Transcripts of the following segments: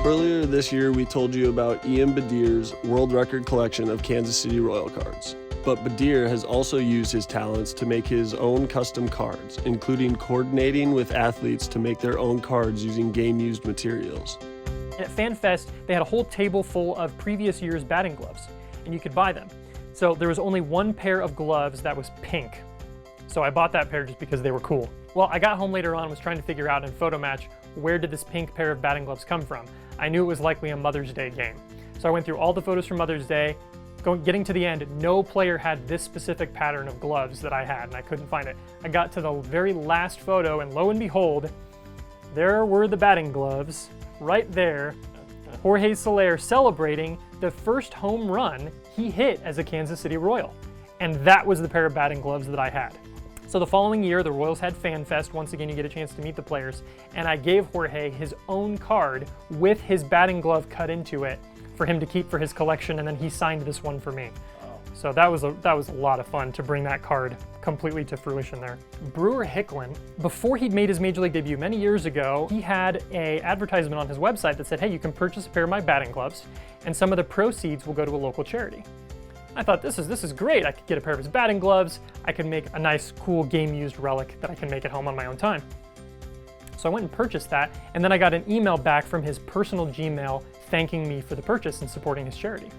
Earlier this year, we told you about Ian Badeer's world record collection of Kansas City Royal cards. But Badeer has also used his talents to make his own custom cards, including coordinating with athletes to make their own cards using game-used materials. At FanFest, they had a whole table full of previous year's batting gloves, and you could buy them. So there was only one pair of gloves that was pink. So I bought that pair just because they were cool. Well, I got home later on and was trying to figure out in photo match, where did this pink pair of batting gloves come from? I knew it was likely a Mother's Day game. So I went through all the photos from Mother's Day. Getting to the end, no player had this specific pattern of gloves that I had, and I couldn't find it. I got to the very last photo, and lo and behold, there were the batting gloves right there. Jorge Soler celebrating the first home run he hit as a Kansas City Royal. And that was the pair of batting gloves that I had. So the following year, the Royals had FanFest. Once again, you get a chance to meet the players. And I gave Jorge his own card with his batting glove cut into it for him to keep for his collection, and then he signed this one for me. So that was a lot of fun to bring that card completely to fruition there. Brewer Hicklin, before he'd made his Major League debut many years ago, he had an advertisement on his website that said, hey, you can purchase a pair of my batting gloves, and some of the proceeds will go to a local charity. I thought, this is great. I could get a pair of his batting gloves. I could make a nice, cool game-used relic that I can make at home on my own time. So I went and purchased that, and then I got an email back from his personal Gmail thanking me for the purchase and supporting his charity.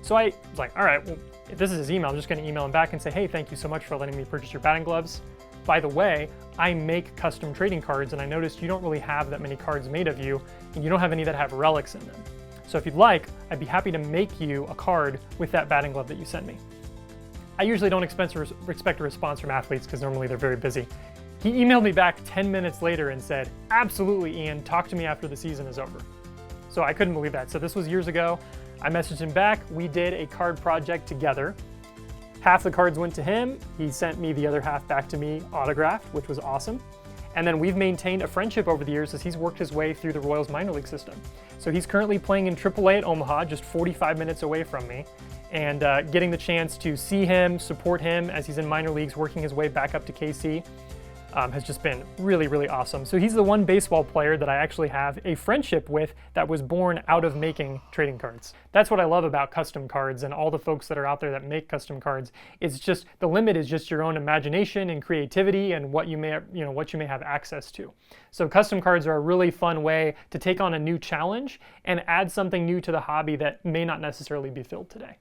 So I was like, all right, well, if this is his email, I'm just going to email him back and say, hey, thank you so much for letting me purchase your batting gloves. By the way, I make custom trading cards, and I noticed you don't really have that many cards made of you, and you don't have any that have relics in them. So if you'd like, I'd be happy to make you a card with that batting glove that you sent me. I usually don't expect a response from athletes because normally they're very busy. He emailed me back 10 minutes later and said, absolutely, Ian, talk to me after the season is over. So I couldn't believe that. So this was years ago. I messaged him back. We did a card project together. Half the cards went to him. He sent me the other half back to me autographed, which was awesome. And then we've maintained a friendship over the years as he's worked his way through the Royals minor league system. So he's currently playing in AAA at Omaha, just 45 minutes away from me, and getting the chance to see him, support him as he's in minor leagues, working his way back up to KC. Has just been really, really awesome. So he's the one baseball player that I actually have a friendship with that was born out of making trading cards. That's what I love about custom cards and all the folks that are out there that make custom cards. It's just, the limit is just your own imagination and creativity and what you may have access to. So custom cards are a really fun way to take on a new challenge and add something new to the hobby that may not necessarily be filled today.